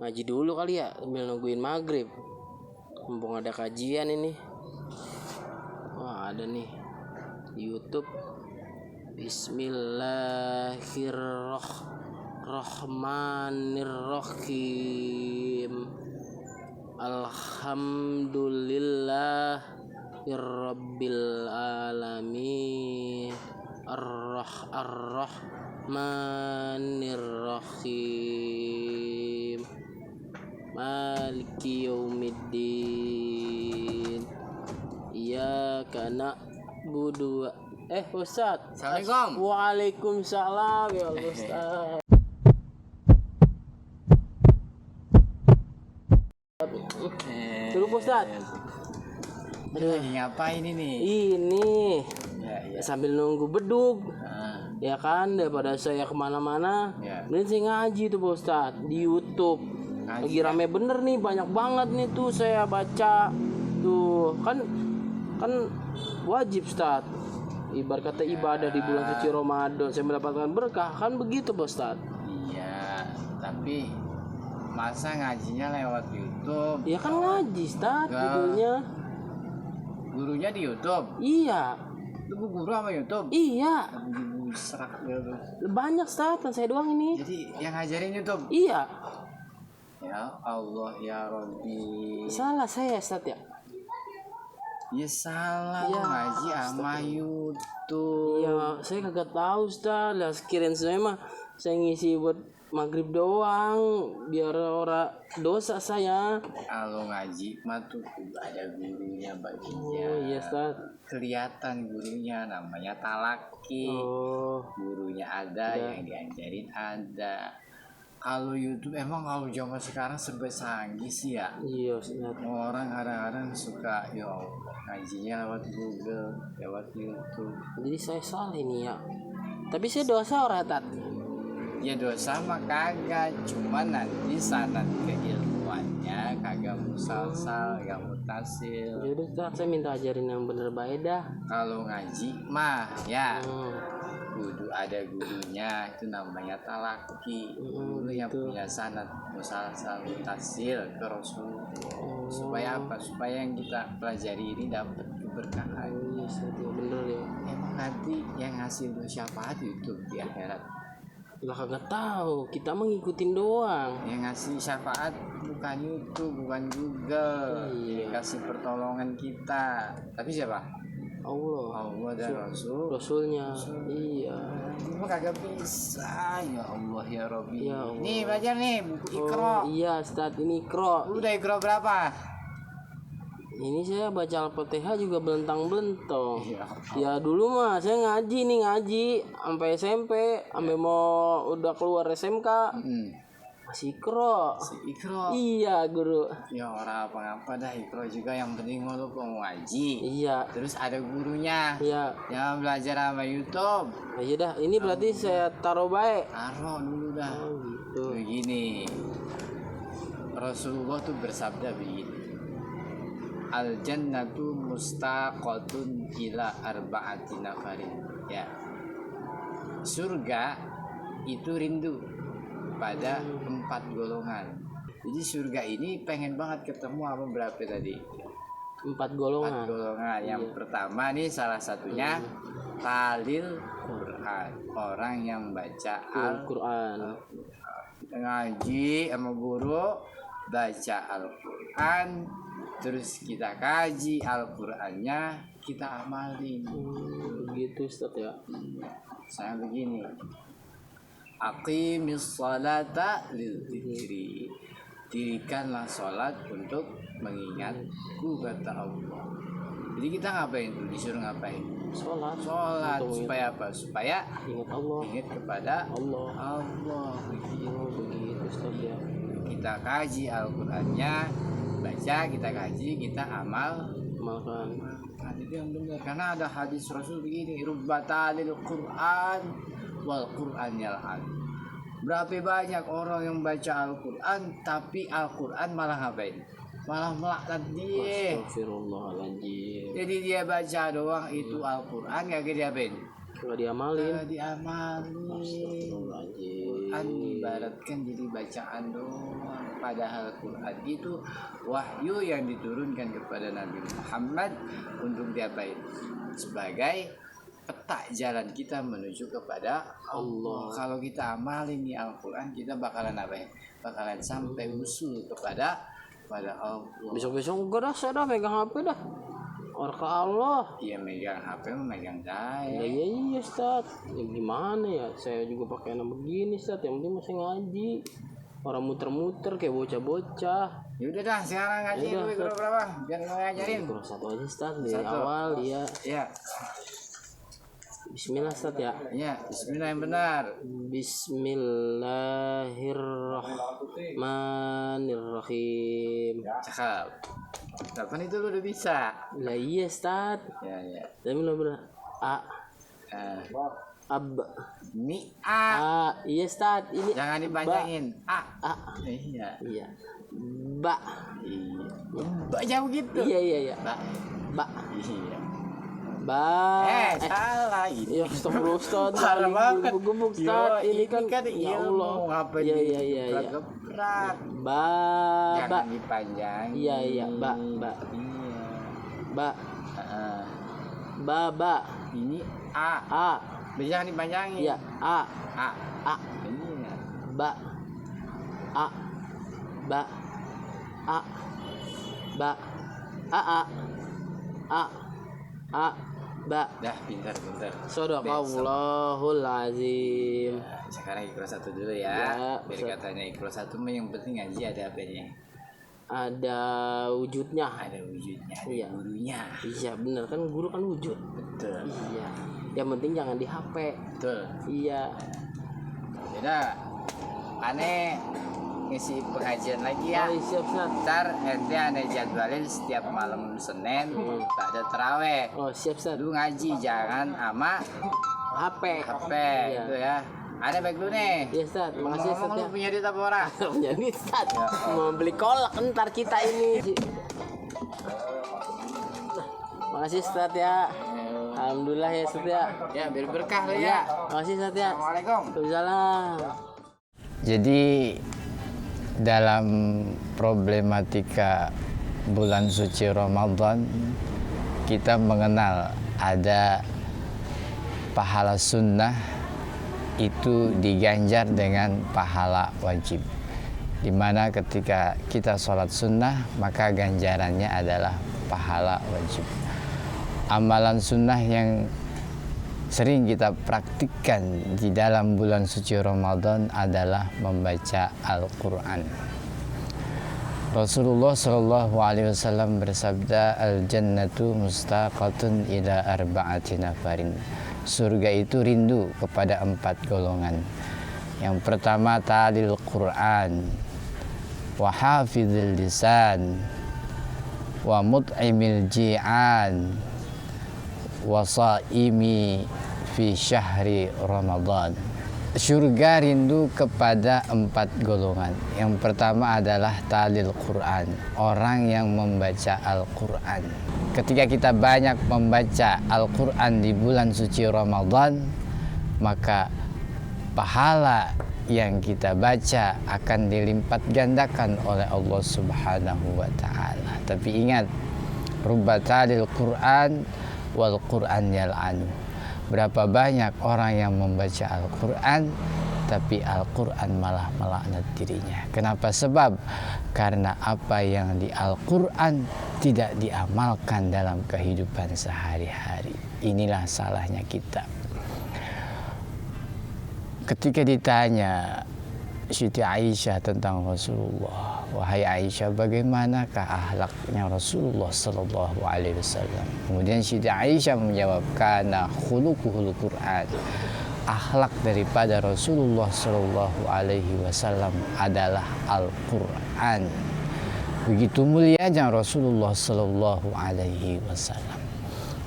Ngaji dulu kali ya sambil nungguin maghrib. Mumpung ada kajian ini. Wah ada nih di YouTube. Bismillahirrahmanirrahim. Alhamdulillahirabbil alamin. Ar-Rahmanirrahim. Maliki yaumiddin. Iyyaka na'budu. Ustaz. Assalamualaikum. Waalaikumsalam ya Ustaz. Dulu Ustaz. Lagi ngapain ini? Ini Ya. sambil nunggu bedug. Ya kan, daripada saya kemana-mana, ini saya ngaji tuh Pak Ustaz di YouTube. Lagi rame bener nih, banyak banget nih tuh saya baca tuh kan wajib Ustaz. Ibarat kata ibadah di bulan suci Ramadan saya mendapatkan berkah, kan begitu Pak Ustaz? Iya, tapi masa ngajinya lewat YouTube? Ya kan ngaji Ustaz judulnya. Gurunya di YouTube? Iya. Lu guru sama YouTube? Iya. Serak gitu. Banyak Ustaz, kan saya doang ini. Jadi yang ngajarin YouTube? Iya. Ya Allah ya Rabbi. Salah saya Ustaz ya? Ya salah ya, ngaji sama YouTube. Iya, saya kagak tahu Ustaz. Lah sekirain saya mah saya ngisi buat maghrib doang biar orang dosa saya. Kalau ngaji mah tuh ada gurunya baginya. Oh iya Ustaz. Kelihatan gurunya namanya talaki. Gurunya ada yang diajarin ada. Kalau YouTube emang kalau zaman sekarang serba canggih sih ya. Iya Ustaz. Orang kadang-kadang suka ya ngajinya lewat Google, lewat YouTube. Jadi saya salah ini ya. Tapi saya dosa orang tat. Ya dosa mah kagak, cuman nanti sanad keilmuannya kagak musalsal, kagak mutasil. Yaudah Ustaz, saya minta ajarin yang bener baik dah. Kalau ngaji mah ya kudu ada gurunya, itu namanya talaki. Guru yang punya sanad musalsal mutasil ke Rasul. Supaya apa? Supaya yang kita pelajari ini dapat keberkahan. Iya Ustaz, ya bener ya. Emang nanti yang ngasih lu syafaat itu di akhirat? Lah kagak tahu, kita mah ngikutin doang. Yang ngasih syafaat bukan YouTube, bukan Google. Iya. Yang kasih pertolongan kita. Tapi siapa? Allah dan Rasulnya. Iya. Cuma kagak bisa. Ya Allah ya Rabbi. Ya Allah. Nih belajar nih buku Iqra. Iya Ustaz, ini Iqra. Lu udah Iqra berapa? Ini saya baca Al-Fatihah juga belentang-belentong. Iya. Ya dulu mah saya ngaji sampai SMP, sampai mau udah keluar SMK. Masih Iqra. Iqra. Iya, Guru. Ya orang apa-apa dah Iqra juga, yang penting lu mau ngaji. Iya. Terus ada gurunya. Iya. Jangan belajar sama YouTube. Iya dah, ini berarti saya taruh baik. Taruh dulu dah. Oh, gitu. Begini. Rasulullah tuh bersabda begini. Al jannatu mustaqatun ila arba'ati nafarin. Ya. Surga itu rindu pada 4 golongan. Jadi surga ini pengen banget ketemu apa berapa tadi? 4 golongan. 4 golongan. Yang pertama nih salah satunya talil Quran. Orang yang baca Al-Quran. Ngaji sama guru, baca Al-Quran, terus kita kaji Al-Qurannya, kita amalin. Begitu Ustaz ya. Saya begini. Aqimis sholata lil dzikri. Dirikanlah sholat untuk mengingatku, kata Allah. Jadi kita ngapain tuh? Disuruh ngapain? Sholat. Supaya apa? Supaya Ingat Allah. ingat kepada Allah. Begitu Ustaz ya. Kita kaji Al-Qur'annya, baca, kita kaji, kita Makan. itu yang benar. Karena ada hadis Rasul begini, rubbatalil Qur'an wal Qur'an yal'an. Berapa banyak orang yang baca Al-Qur'an tapi Al-Qur'an malah ngapain? Malah melaknat dia. Astagfirullahaladzim. Jadi dia baca doang itu Al-Qur'an, gak diapain? Gak diamalin. Astagfirullahaladzim. Quran diibaratkan jadi bacaan doang, padahal Quran itu wahyu yang diturunkan kepada Nabi Muhammad untuk diapain? Sebagai peta jalan kita menuju kepada Allah. Kalau kita amalin di Al-Quran, kita bakalan apa ya? Bakalan sampai usul kepada Allah. Besok-besok enggak dah, saya dah megang HP dah. Orang ke Allah. Iya, megang HP megang saya. Iya Ustaz. Ya gimana ya? Saya juga pakai nama begini Ustaz. Yang penting masih ngaji. Orang muter-muter kayak bocah-bocah. Ya udah dah, sekarang ngaji dulu berapa? Biar ngajarin. Kurang satu aja Ustaz dari awal ya. Iya. Bismillah Ustaz ya. Iya, bismillah yang benar. Bismillahirrahmanirrahim. Cakep. Kapan itu lu udah bisa? Lah iya Ustaz. Ya. Tapi belum benar. Ab. Ini A. Iya Ustaz. Ini jangan dipanjangin. A. Iya. Ba. Iya. Ba jauh gitu. Iya. Ba. Iya. Ba. Salah ini. Ya Ustaz. Parah banget. Gubuk Ustaz. Ini kan ya Allah. Iya. Gebrak. Ba. Jangan dipanjangin. Iya. Ba. Iya. Ba. Ini A. Jangan dipanjangin. Iya. A. Iya. Ba. A. Ba. Dah, pintar. Shadaqallahul azim. Sekarang ikhlas 1 dulu ya. Biar katanya ikhlas 1 mah yang penting ngaji ada apanya? Ada wujudnya. Ada Iya. gurunya. Iya benar kan, guru kan wujud. Betul. Iya. Yang penting jangan di HP. Betul. Iya. Beda. Aneh ngisi pengajian lagi ya. Siap Ustaz. Ntar ente aneh jadwalin setiap malam Senin pada terawih. Siap Ustaz. Lu ngaji jangan ama HP. Iya. Itu ya. Aneh baik dulu nih. Iya Ustaz. Makasih Ustaz. Lu punya duit apa orang? Punya duit Ustaz. Mau beli kolak ntar kita ini. Makasih Ustaz ya. Alhamdulillah ya Ustaz ya. Ya biar berkah lu ya. Makasih Ustaz ya. Assalamualaikum. Waalaikumsalam. Jadi dalam problematika bulan suci Ramadan, kita mengenal ada pahala sunnah itu diganjar dengan pahala wajib, dimana ketika kita sholat sunnah maka ganjarannya adalah pahala wajib. Amalan sunnah yang sering kita praktikkan di dalam bulan suci Ramadan adalah membaca Al-Quran. Rasulullah SAW bersabda, al-jannatu mustaqatun ila arba'ati nafarin. Surga itu rindu kepada 4 golongan. Yang pertama talil Quran, wa hafizil lisan, wa mut'imil ji'an, wa saimi fi syahri Ramadan. Surga rindu kepada 4 golongan. Yang pertama adalah talil Quran, orang yang membaca Al-Quran. Ketika kita banyak membaca Al-Quran di bulan suci Ramadan, maka pahala yang kita baca akan dilipat gandakan oleh Allah Subhanahu wa ta'ala. Tapi ingat, rubba talil Quran wal Quran yal'anu. Berapa banyak orang yang membaca Al-Quran tapi Al-Quran malah melaknat dirinya. Kenapa? Sebab karena apa yang di Al-Quran tidak diamalkan dalam kehidupan sehari-hari. Inilah salahnya kita. Ketika ditanya Siti Aisyah tentang Rasulullah, wahai Aisyah, bagaimanakah akhlaknya Rasulullah Sallallahu Alaihi Wasallam? Kemudian Siti Aisyah menjawab, kana khuluquhul Quran. Akhlak daripada Rasulullah Sallallahu Alaihi Wasallam adalah Al-Quran. Begitu mulianya Rasulullah Sallallahu Alaihi Wasallam.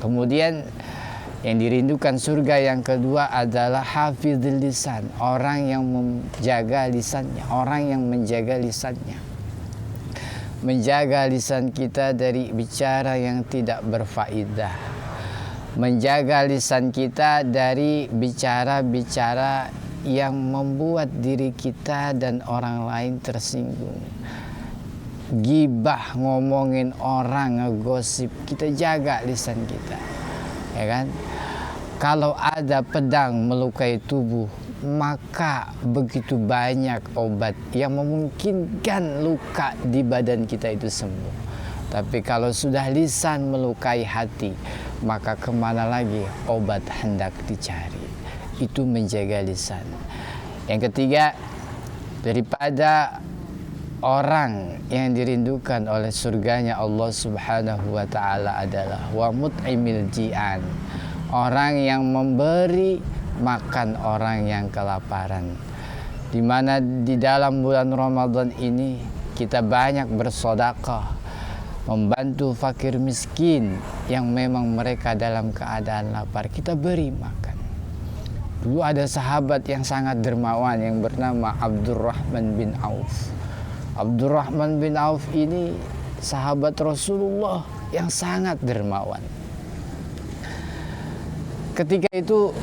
Kemudian yang dirindukan surga yang kedua adalah hafizul lisan, orang yang menjaga lisannya, orang yang menjaga lisannya. Menjaga lisan kita dari bicara yang tidak berfaedah. Menjaga lisan kita dari bicara-bicara yang membuat diri kita dan orang lain tersinggung. Gibah, ngomongin orang, ngegosip, kita jaga lisan kita. Ya kan? Kalau ada pedang melukai tubuh, maka begitu banyak obat yang memungkinkan luka di badan kita itu sembuh. Tapi kalau sudah lisan melukai hati, maka kemana lagi obat hendak dicari. Itu menjaga lisan. Yang ketiga, daripada orang yang dirindukan oleh surganya Allah Subhanahu wa Ta'ala adalah wa mut'imil ji'an, orang yang memberi makan orang yang kelaparan. Di mana di dalam bulan Ramadan ini kita banyak bersedekah, membantu fakir miskin yang memang mereka dalam keadaan lapar, kita beri makan. Dulu ada sahabat yang sangat dermawan yang bernama Abdurrahman bin Auf. Abdurrahman bin Auf ini sahabat Rasulullah yang sangat dermawan. Ketika itu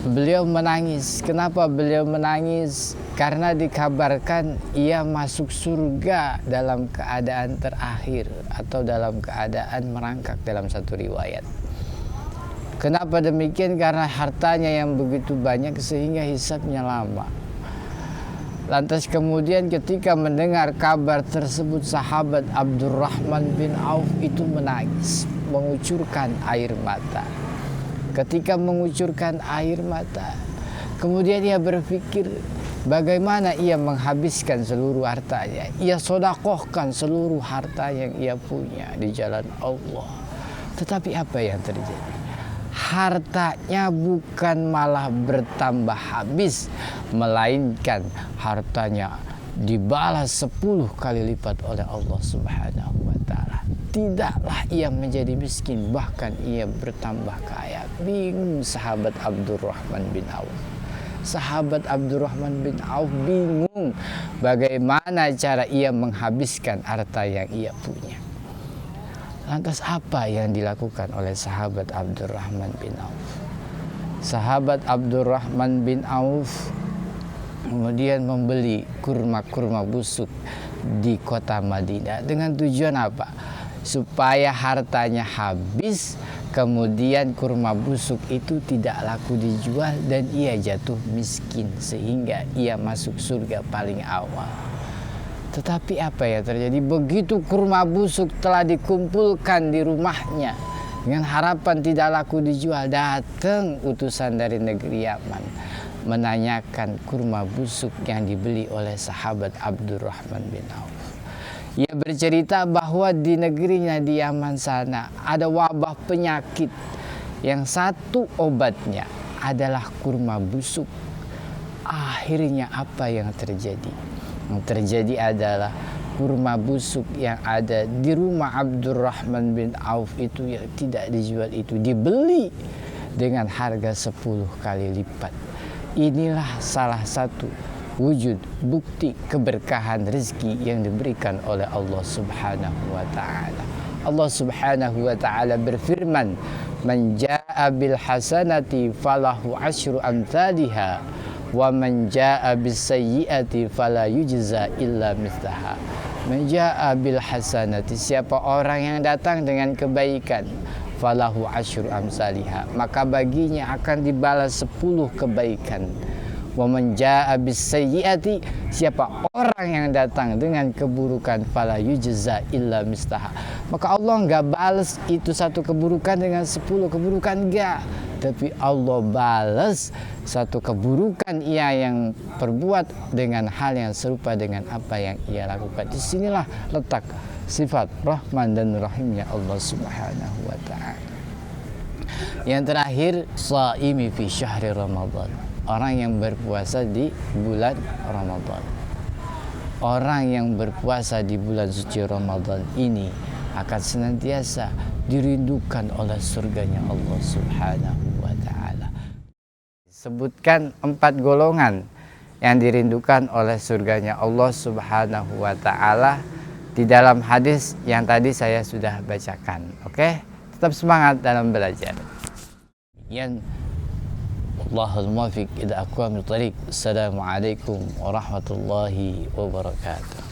beliau menangis. Kenapa beliau menangis? Karena dikabarkan ia masuk surga dalam keadaan terakhir atau dalam keadaan merangkak dalam satu riwayat. Kenapa demikian? Karena hartanya yang begitu banyak sehingga hisabnya lama. Lantas kemudian ketika mendengar kabar tersebut, sahabat Abdurrahman bin Auf itu menangis, mengucurkan air mata. Ketika mengucurkan air mata, kemudian ia berpikir bagaimana ia menghabiskan seluruh hartanya. Ia sedekahkan seluruh harta yang ia punya di jalan Allah. Tetapi apa yang terjadi? Hartanya bukan malah bertambah habis, melainkan hartanya dibalas 10 kali lipat oleh Allah Subhanahu wa Ta'ala. Tidaklah ia menjadi miskin, bahkan ia bertambah kaya. Bingung sahabat Abdurrahman bin Auf. Sahabat Abdurrahman bin Auf bingung bagaimana cara ia menghabiskan harta yang ia punya. Lantas apa yang dilakukan oleh sahabat Abdurrahman bin Auf? Sahabat Abdurrahman bin Auf kemudian membeli kurma-kurma busuk di kota Madinah dengan tujuan apa? Supaya hartanya habis, kemudian kurma busuk itu tidak laku dijual dan ia jatuh miskin sehingga ia masuk surga paling awal. Tetapi apa yang terjadi? Begitu kurma busuk telah dikumpulkan di rumahnya dengan harapan tidak laku dijual, datang utusan dari negeri Yaman menanyakan kurma busuk yang dibeli oleh sahabat Abdurrahman bin Auf. Ia bercerita bahwa di negerinya di Yaman sana ada wabah penyakit yang satu obatnya adalah kurma busuk. Akhirnya apa yang terjadi? Yang terjadi adalah kurma busuk yang ada di rumah Abdurrahman bin Auf itu yang tidak dijual itu dibeli dengan harga 10 kali lipat. Inilah salah satu wujud bukti keberkahan rezeki yang diberikan oleh Allah Subhanahu wa Ta'ala. Allah Subhanahu wa Ta'ala berfirman, "Man jaa'a bil hasanati falahu asyru amsalha wa man jaa'a bis sayyi'ati fala yujza illa mithlaha." Man jaa'a bil hasanati, siapa orang yang datang dengan kebaikan, falahu asyru amsalha, maka baginya akan dibalas 10 kebaikan. Wa man jaa'a bis sayyi'ati, siapa orang yang datang dengan keburukan, fala yujza illa mislaha, maka Allah enggak balas itu satu keburukan dengan 10 keburukan, enggak. tapi Allah balas satu keburukan ia yang perbuat dengan hal yang serupa dengan apa yang ia lakukan. Disinilah letak sifat Rahman dan Rahimnya Allah Subhanahu wa ta'ala. Yang terakhir, shaimi fi syahri Ramadan, orang yang berpuasa di bulan Ramadan. Orang yang berpuasa di bulan suci Ramadan ini akan senantiasa dirindukan oleh surganya Allah Subhanahu wa ta'ala. Sebutkan 4 golongan yang dirindukan oleh surganya Allah Subhanahu wa ta'ala di dalam hadis yang tadi saya sudah bacakan. Oke? Tetap semangat dalam belajar. Allahul muwaffiq ila aqwamit thariq. Assalamualaikum warahmatullahi wabarakatuh.